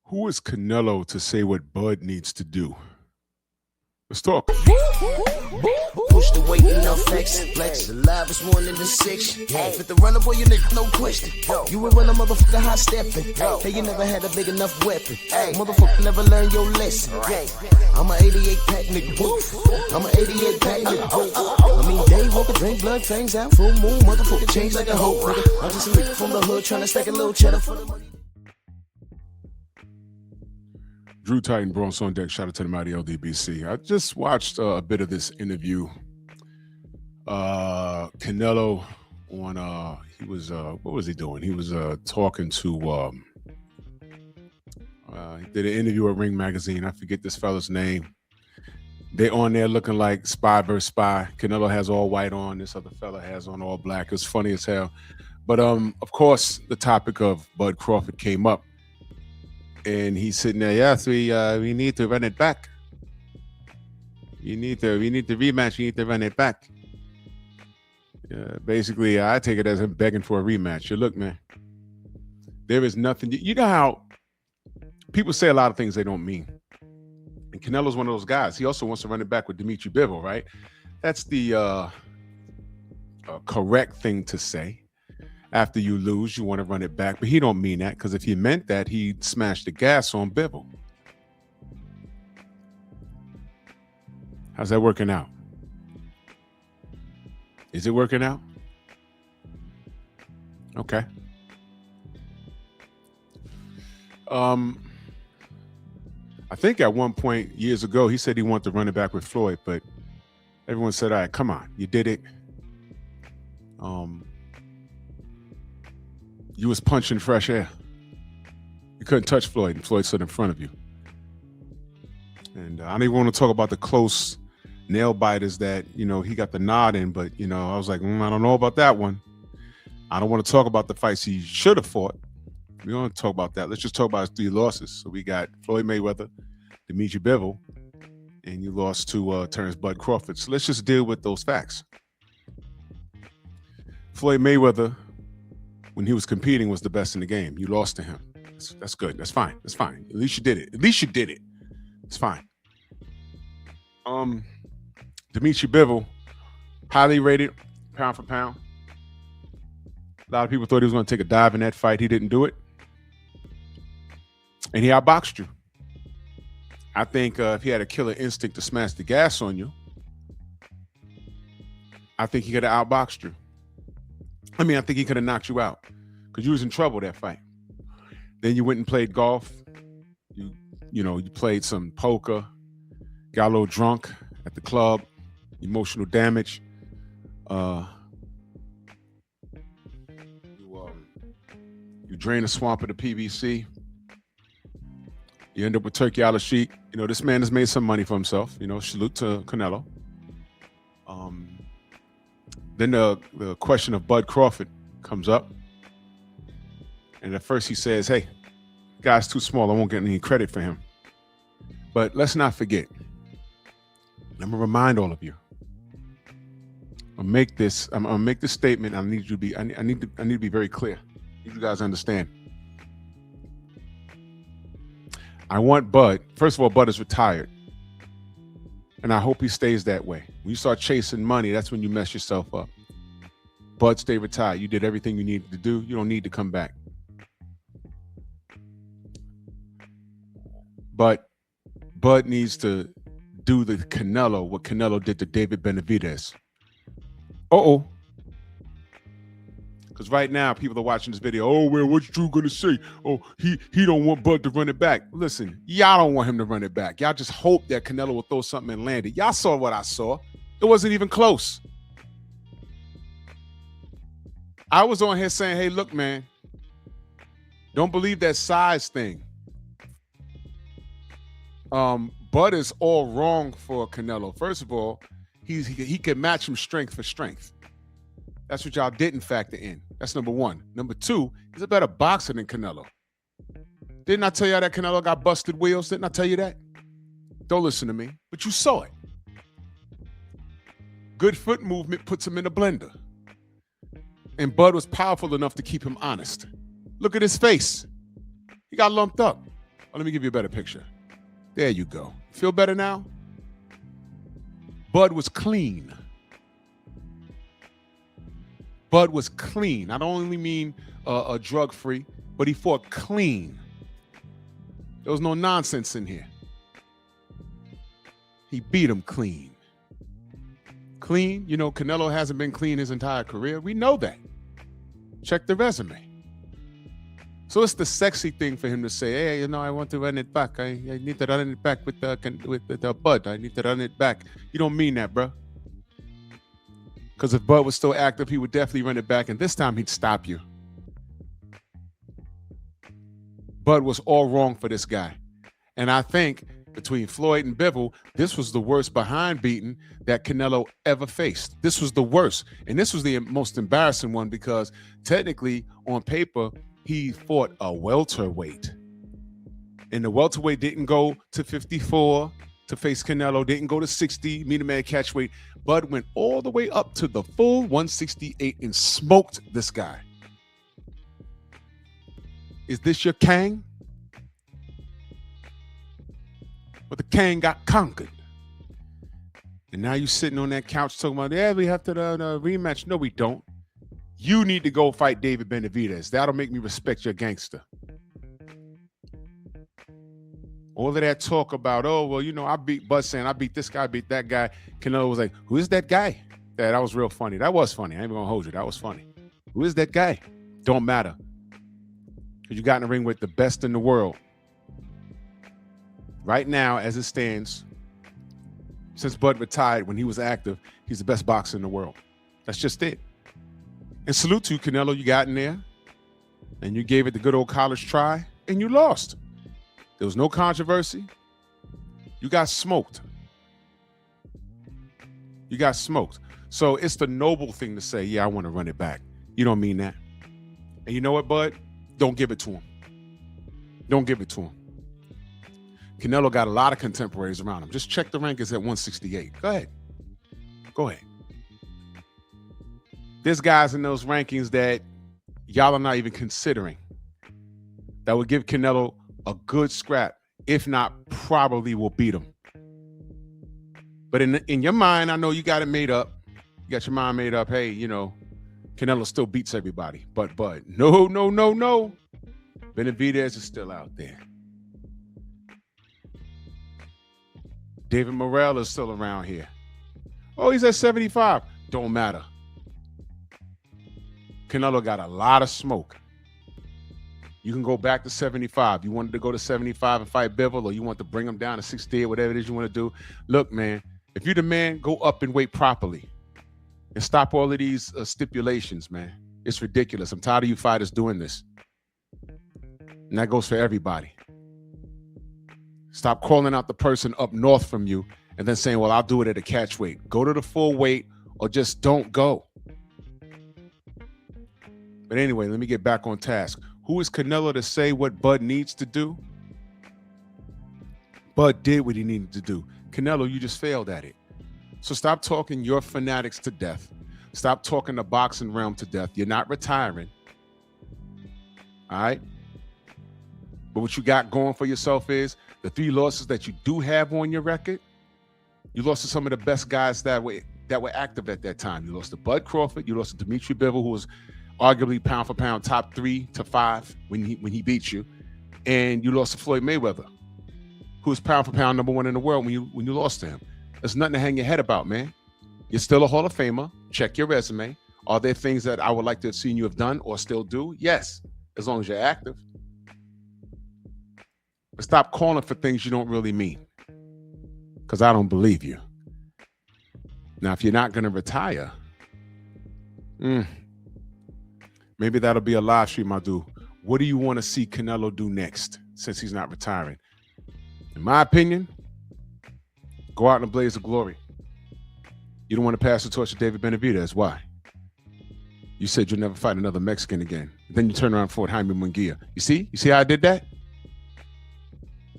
Who is Canelo to say what Bud needs to do? Let's talk. Push the weight in no flex. Flex the live is one in the six. Fit the runner boy, you nigga, no question. You would run a motherfucker high stepping. Hey, you never had a big enough weapon. Motherfucker never learned your lesson. I'm an 88 pack nigga. I'm an 88 pack nigga. I mean, day walker, drink blood, fangs out. Full moon, motherfucker change like a hoe, nigga. I'm just a nigga from the hood trying to stack a little cheddar for the money. Drew Titan, Bronx on deck. Shout out to the mighty LDBC. I just watched a bit of this interview. Canelo on he was what was he doing? He was talking to he did an interview at Ring Magazine. I forget this fella's name. They on there looking like spy versus spy. Canelo has all white on. This other fella has on all black. It was funny as hell. But of course, the topic of Bud Crawford came up. And he's sitting there. Yes, we need to run it back. We need to rematch. We need to run it back. Basically, I take it as him begging for a rematch. You look, man. There is nothing. You know how people say a lot of things they don't mean. And Canelo's one of those guys. He also wants to run it back with Dimitri Bivol, right? That's the correct thing to say. After you lose, you want to run it back. But he don't mean that, because if he meant that, he'd smash the gas on Bivol. How's that working out? Is it working out? Okay. I think at one point years ago, he said he wanted to run it back with Floyd, but everyone said, all right, come on, you did it. You was punching fresh air. You couldn't touch Floyd, and Floyd stood in front of you. And I don't even want to talk about the close nail biters that, he got the nod in, but, I was like, I don't know about that one. I don't want to talk about the fights he should have fought. We don't want to talk about that. Let's just talk about his 3 losses. So we got Floyd Mayweather, Dimitri Bivol, and you lost to Terrence Bud Crawford. So let's just deal with those facts. Floyd Mayweather, when he was competing, was the best in the game. You lost to him. That's good. That's fine. That's fine. At least you did it. It's fine. Dimitri Bivol, highly rated, pound for pound. A lot of people thought he was going to take a dive in that fight. He didn't do it. And he outboxed you. I think if he had a killer instinct to smash the gas on you, I think he could have outboxed you. I think he could have knocked you out because you was in trouble that fight. Then you went and played golf. You played some poker, got a little drunk at the club, emotional damage. You drain the swamp of the PBC. You end up with Turkey Al Sheik. This man has made some money for himself. Salute to Canelo. Then the question of Bud Crawford comes up. And at first he says, hey, guy's too small. I won't get any credit for him. But let's not forget. I'm going to remind all of you. I'm going to make this statement. I need to be very clear. You guys understand. I want Bud. First of all, Bud is retired. And I hope he stays that way. When you start chasing money, that's when you mess yourself up. Bud, stay retired. You did everything you needed to do. You don't need to come back. But Bud needs to do what Canelo did to David Benavidez. Because right now, people are watching this video. Oh, well, what's Drew going to say? Oh, he don't want Bud to run it back. Listen, y'all don't want him to run it back. Y'all just hope that Canelo will throw something and land it. Y'all saw what I saw. It wasn't even close. I was on here saying, hey, look, man, don't believe that size thing. Bud is all wrong for Canelo. First of all, he can match him strength for strength. That's what y'all didn't factor in. That's number one. Number two, he's a better boxer than Canelo. Didn't I tell y'all that Canelo got busted wheels? Didn't I tell you that? Don't listen to me, but you saw it. Good foot movement puts him in a blender. And Bud was powerful enough to keep him honest. Look at his face. He got lumped up. Oh, let me give you a better picture. There you go. Feel better now? Bud was clean. Bud was clean. I don't only mean drug-free, but he fought clean. There was no nonsense in here. He beat him clean. Clean, you know, Canelo hasn't been clean his entire career. We know that. Check the resume. So it's the sexy thing for him to say, hey, you know, I want to run it back. I need to run it back with the Bud. I need to run it back. You don't mean that, bro. Because if Bud was still active, he would definitely run it back, and this time he'd stop you. Bud was all wrong for this guy. And I think between Floyd and Bivol, this was the worst behind beating that Canelo ever faced. This was the worst. And this was the most embarrassing one because technically, on paper, he fought a welterweight. And the welterweight didn't go to 54 to face Canelo, didn't go to 60, meet-a-man catchweight. Bud went all the way up to the full 168 and smoked this guy. Is this your Kang? But the Kang got conquered. And now you're sitting on that couch talking about, yeah, we have to rematch. No, we don't. You need to go fight David Benavidez. That'll make me respect your gangster. All of that talk about, oh, well, you know, I beat Bud saying I beat this guy, I beat that guy. Canelo was like, who is that guy? Yeah, that was real funny. That was funny. I ain't even gonna hold you. That was funny. Who is that guy? Don't matter. Because you got in the ring with the best in the world. Right now, as it stands, since Bud retired when he was active, he's the best boxer in the world. That's just it. And salute to you, Canelo. You got in there, and you gave it the good old college try, and you lost. There was no controversy. You got smoked. You got smoked. So it's the noble thing to say, yeah, I want to run it back. You don't mean that. And you know what, Bud? Don't give it to him. Don't give it to him. Canelo got a lot of contemporaries around him. Just check the rankings at 168. Go ahead. Go ahead. There's guys in those rankings that y'all are not even considering that would give Canelo a good scrap, if not probably will beat him. But in your mind, I know you got it made up. You got your mind made up. Hey, you know, Canelo still beats everybody. But no. Benavidez is still out there. David Morrell is still around here. Oh, he's at 75. Don't matter. Canelo got a lot of smoke. You can go back to 75. You wanted to go to 75 and fight Bivol, or you want to bring him down to 68, whatever it is you want to do. Look, man, if you're the man, go up and weight properly. And stop all of these stipulations, man. It's ridiculous. I'm tired of you fighters doing this. And that goes for everybody. Stop calling out the person up north from you and then saying, well, I'll do it at a catch weight. Go to the full weight or just don't go. But anyway, let me get back on task. Who is Canelo to say what Bud needs to do? Bud did what he needed to do. Canelo, you just failed at it. So stop talking your fanatics to death. Stop talking the boxing realm to death. You're not retiring. All right? But what you got going for yourself is the 3 losses that you do have on your record. You lost to some of the best guys that were active at that time. You lost to Bud Crawford. You lost to Dimitri Bivol, who was arguably pound for pound top 3 to 5 when he beat you. And you lost to Floyd Mayweather, who was pound for pound #1 in the world when you lost to him. There's nothing to hang your head about, man. You're still a Hall of Famer. Check your resume. Are there things that I would like to have seen you have done or still do? Yes, as long as you're active. But stop calling for things you don't really mean, because I don't believe you. Now, if you're not going to retire, maybe that'll be a live stream I'll do. What do you want to see Canelo do next since he's not retiring? In my opinion, go out in a blaze of glory. You don't want to pass the torch to David Benavidez. Why? You said you'll never fight another Mexican again. Then you turn around and fought Jaime Munguia. You see how I did that?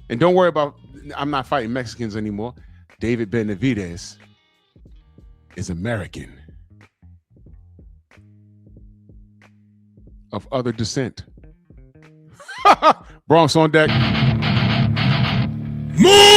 And don't worry about, I'm not fighting Mexicans anymore. David Benavidez is American, of other descent. Bronx on deck. Move!